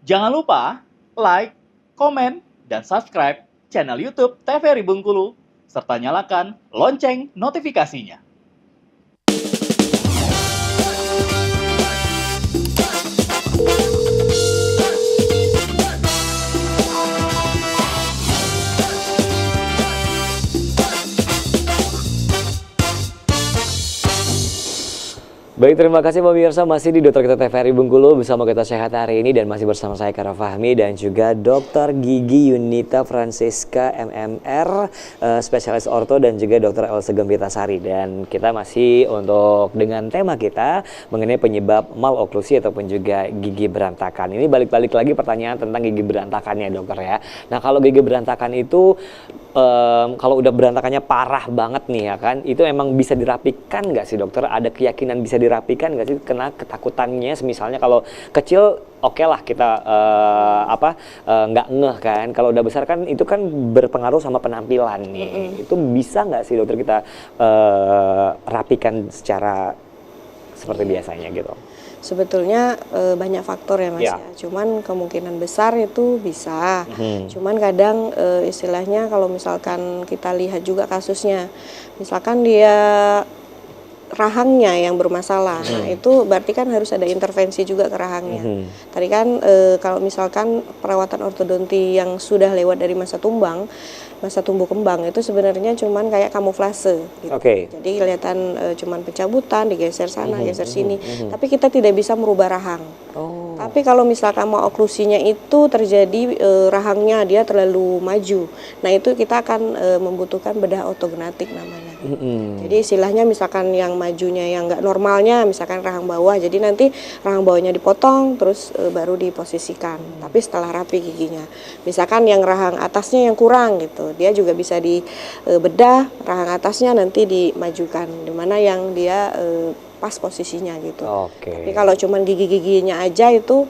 Jangan lupa like, komen, dan subscribe channel YouTube TVRI Bengkulu, serta nyalakan lonceng notifikasinya. Baik, terima kasih pemirsa, masih di Dokter Kita TVRI Bengkulu bersama Kita Sehat hari ini, dan masih bersama saya Kara Fahmi dan juga Dr. Gigi Yunita Francisca MMR, spesialis orto, dan juga Dr. Elsa Gempitasari. Dan kita masih untuk dengan tema kita mengenai penyebab maloklusi ataupun juga gigi berantakan. Ini balik-balik lagi pertanyaan tentang gigi berantakannya, dokter ya. Nah, kalau gigi berantakan itu kalau udah berantakannya parah banget nih ya kan, itu emang bisa dirapikan nggak sih dokter? Ada keyakinan bisa dirapikan nggak sih? Kena ketakutannya misalnya kalau kecil oke lah kita nggak ngeh kan. Kalau udah besar kan itu kan berpengaruh sama penampilan nih. Itu bisa nggak sih dokter kita rapikan secara seperti biasanya gitu? Sebetulnya banyak faktor ya Mas ya. Cuman kemungkinan besar itu bisa. Cuman kadang istilahnya kalau misalkan kita lihat juga kasusnya, misalkan dia rahangnya yang bermasalah, nah itu berarti kan harus ada intervensi juga ke rahangnya. Tadi kan kalau misalkan perawatan ortodonti yang sudah lewat dari masa tumbuh kembang itu sebenarnya cuman kayak kamuflase gitu. Jadi kelihatan cuman pencabutan, digeser sana, geser sini. Tapi kita tidak bisa merubah rahang. Tapi kalau misalkan mau oklusinya itu terjadi rahangnya dia terlalu maju. Nah, itu kita akan membutuhkan bedah ortognatik namanya. Jadi istilahnya misalkan yang majunya yang nggak normalnya, misalkan rahang bawah, jadi nanti rahang bawahnya dipotong terus baru diposisikan. Tapi setelah rapi giginya. Misalkan yang rahang atasnya yang kurang gitu, dia juga bisa dibedah, rahang atasnya nanti dimajukan, dimana yang dia pas posisinya gitu. Tapi kalau cuman gigi-giginya aja itu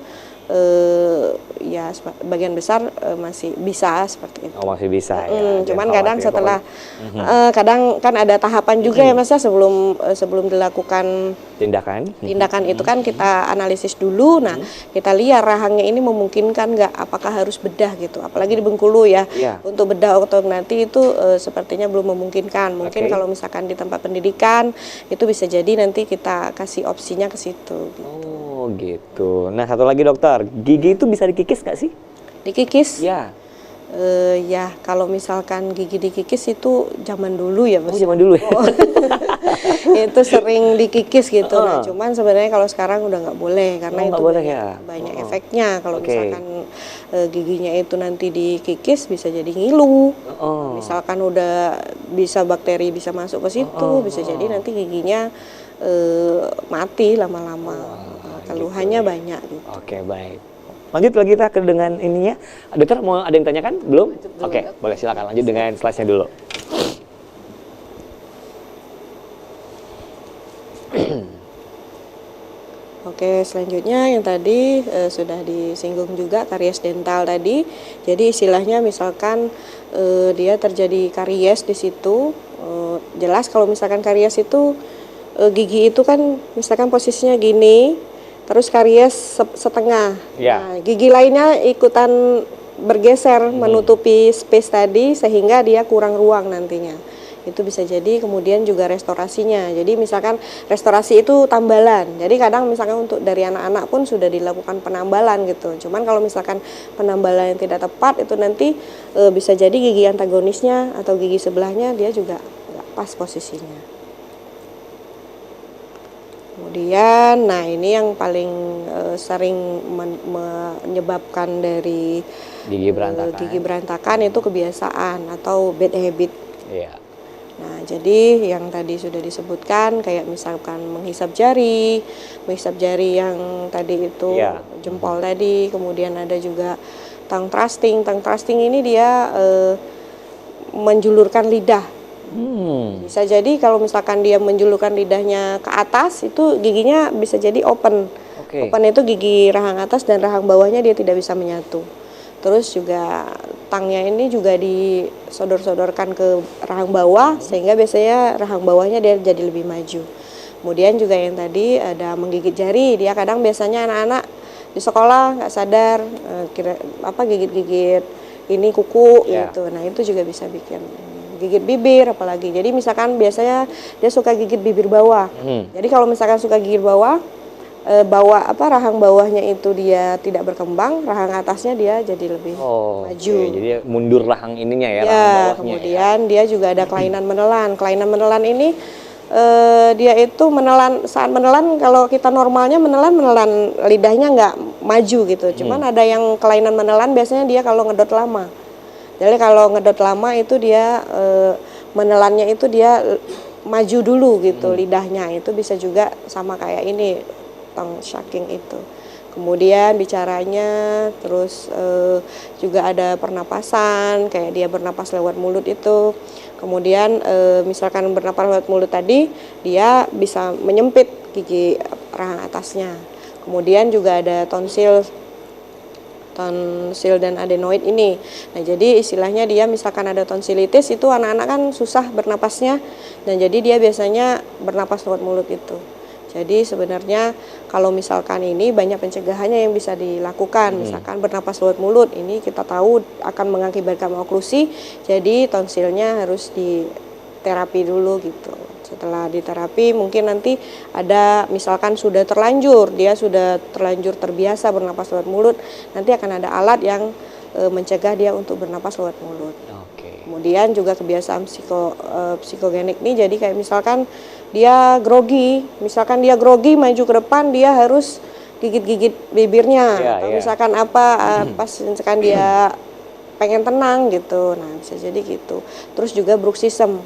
ya bagian besar masih bisa seperti itu. Masih bisa ya. Cuman kadang setelah kadang kan ada tahapan juga ya Mas ya, sebelum dilakukan tindakan itu kan kita analisis dulu. Nah, kita lihat rahangnya ini memungkinkan nggak, apakah harus bedah gitu. Apalagi di Bengkulu ya. Untuk bedah ortognatik itu sepertinya belum memungkinkan. Mungkin kalau misalkan di tempat pendidikan itu bisa jadi nanti kita kasih opsinya ke situ gitu. Oh gitu. Nah, satu lagi dokter, gigi itu bisa dikikis nggak sih? Dikikis? Ya. Ya kalau misalkan gigi dikikis itu zaman dulu ya Mas. Zaman dulu ya? Itu sering dikikis gitu. Nah, cuman sebenarnya kalau sekarang udah nggak boleh karena itu banyak efeknya. Kalau misalkan giginya itu nanti dikikis bisa jadi ngilu. Misalkan udah bisa bakteri bisa masuk ke situ, bisa jadi nanti giginya mati lama-lama. Keluhannya banyak gitu. Oke, baik. Lanjut lagi kita ke dengan ininya. Dokter mau ada yang tanyakan? Belum? Oke, boleh silakan lanjut dengan slide-nya dulu. Oke, selanjutnya yang tadi sudah disinggung juga karies dental tadi. Jadi istilahnya misalkan dia terjadi karies di situ, jelas kalau misalkan karies itu gigi itu kan misalkan posisinya gini, terus karies setengah. Nah, gigi lainnya ikutan bergeser menutupi space tadi sehingga dia kurang ruang nantinya. Itu bisa jadi kemudian juga restorasinya. Jadi misalkan restorasi itu tambalan. Jadi kadang misalkan untuk dari anak-anak pun sudah dilakukan penambalan gitu. Cuman kalau misalkan penambalan yang tidak tepat itu nanti bisa jadi gigi antagonisnya atau gigi sebelahnya dia juga nggak pas posisinya. Kemudian, nah ini yang paling sering menyebabkan dari gigi berantakan itu kebiasaan atau bad habit. Nah, jadi yang tadi sudah disebutkan kayak misalkan menghisap jari yang tadi itu jempol tadi, kemudian ada juga tongue thrusting. Tongue thrusting ini dia menjulurkan lidah. Bisa jadi kalau misalkan dia menjulurkan lidahnya ke atas itu giginya bisa jadi open. Open itu gigi rahang atas dan rahang bawahnya dia tidak bisa menyatu. Terus juga tangnya ini juga disodor-sodorkan ke rahang bawah sehingga biasanya rahang bawahnya dia jadi lebih maju. Kemudian juga yang tadi ada menggigit jari, dia kadang biasanya anak-anak di sekolah nggak sadar gigit-gigit ini kuku gitu. Nah itu juga bisa bikin gigit bibir apalagi. Jadi misalkan biasanya dia suka gigit bibir bawah. Jadi kalau misalkan suka gigit bawah, rahang bawahnya itu dia tidak berkembang, rahang atasnya dia jadi lebih maju. Jadi mundur rahang ininya ya, rahang bawahnya. Kemudian dia juga ada kelainan menelan. Kelainan menelan ini dia itu saat menelan, kalau kita normalnya menelan lidahnya nggak maju gitu. Cuman ada yang kelainan menelan biasanya dia kalau ngedot lama. Jadi kalau ngedot lama itu dia menelannya itu dia maju dulu gitu lidahnya, itu bisa juga sama kayak ini tongue sucking itu. Kemudian bicaranya, terus juga ada pernapasan, kayak dia bernapas lewat mulut itu. Kemudian misalkan bernapas lewat mulut tadi, dia bisa menyempit gigi rahang atasnya. Kemudian juga ada tonsil dan adenoid ini. Nah, jadi istilahnya dia misalkan ada tonsilitis itu anak-anak kan susah bernapasnya, dan jadi dia biasanya bernapas lewat mulut itu. Jadi sebenarnya kalau misalkan ini banyak pencegahannya yang bisa dilakukan. Misalkan bernapas lewat mulut, ini kita tahu akan mengakibatkan oklusi, jadi tonsilnya harus diterapi dulu gitu. Setelah diterapi mungkin nanti ada misalkan sudah terlanjur terbiasa bernapas lewat mulut, nanti akan ada alat yang mencegah dia untuk bernapas lewat mulut. Kemudian juga kebiasaan psikogenik nih, jadi kayak misalkan dia grogi, maju ke depan dia harus gigit-gigit bibirnya, atau misalkan pas misalkan dia pengen tenang gitu, nah bisa jadi gitu. Terus juga bruxism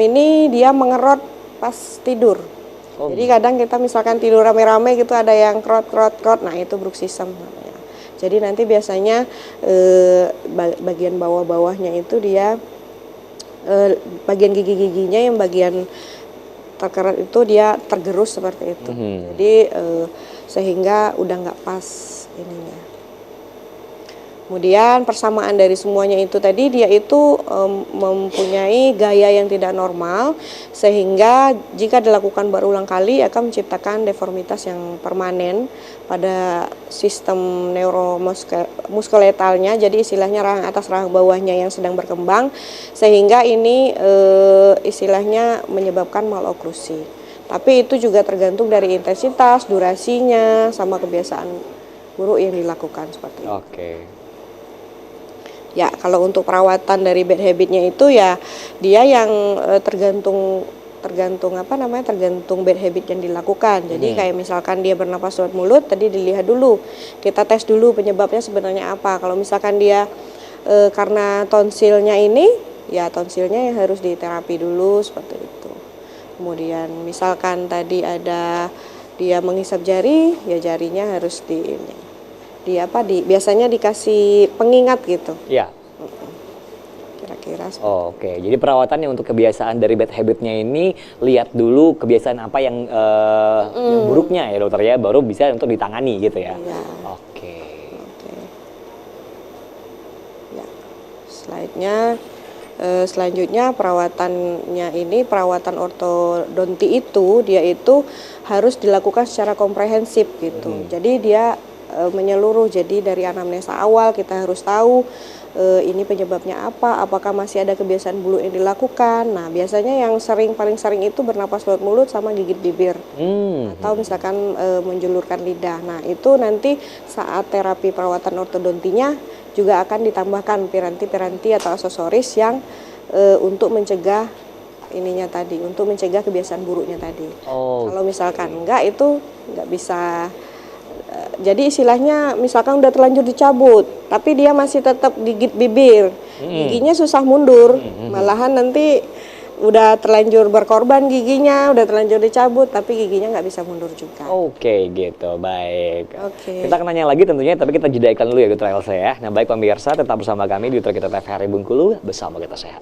ini dia mengerot pas tidur. Jadi kadang kita misalkan tidur rame-rame gitu ada yang krot, nah itu bruxism namanya. Jadi nanti biasanya bagian bawah-bawahnya itu dia bagian gigi-giginya yang bagian terkerat itu dia tergerus seperti itu. Jadi sehingga udah nggak pas ininya. Kemudian persamaan dari semuanya itu tadi, dia itu mempunyai gaya yang tidak normal, sehingga jika dilakukan berulang kali akan menciptakan deformitas yang permanen pada sistem neuromuskuletalnya. Jadi istilahnya rahang atas rahang bawahnya yang sedang berkembang, sehingga ini istilahnya menyebabkan maloklusi. Tapi itu juga tergantung dari intensitas, durasinya, sama kebiasaan buruk yang dilakukan seperti itu. Ya, kalau untuk perawatan dari bad habitnya itu ya dia yang tergantung bad habit yang dilakukan. Jadi kayak misalkan dia bernapas lewat mulut, tadi dilihat dulu, kita tes dulu penyebabnya sebenarnya apa. Kalau misalkan dia karena tonsilnya ini, ya tonsilnya yang harus diterapi dulu seperti itu. Kemudian misalkan tadi ada dia menghisap jari, ya jarinya harus biasanya dikasih pengingat gitu. Ya. Kira-kira. Jadi perawatannya untuk kebiasaan dari bad habitnya ini, lihat dulu kebiasaan apa yang buruknya ya dokter ya, baru bisa untuk ditangani gitu ya. Iya. Ya. Selanjutnya perawatannya ini, perawatan ortodonti itu dia itu harus dilakukan secara komprehensif gitu. Jadi dia menyeluruh, jadi dari anamnesa awal kita harus tahu ini penyebabnya apa, apakah masih ada kebiasaan buruk yang dilakukan. Nah biasanya yang paling sering itu bernapas lewat mulut sama gigit bibir, atau misalkan menjulurkan lidah. Nah itu nanti saat terapi perawatan ortodontinya juga akan ditambahkan piranti-piranti atau aksesoris yang untuk mencegah untuk mencegah kebiasaan buruknya tadi. Kalau misalkan enggak, itu enggak bisa. Jadi istilahnya misalkan udah terlanjur dicabut, tapi dia masih tetap gigit bibir, giginya susah mundur, malahan nanti udah terlanjur berkorban giginya, udah terlanjur dicabut, tapi giginya nggak bisa mundur juga. Gitu, baik. Kita akan nanya lagi tentunya, tapi kita jedaikan dulu ya Dokter Elsa ya. Nah baik pemirsa, tetap bersama kami di Dokter Kita TVRI Bengkulu, bersama kita sehat.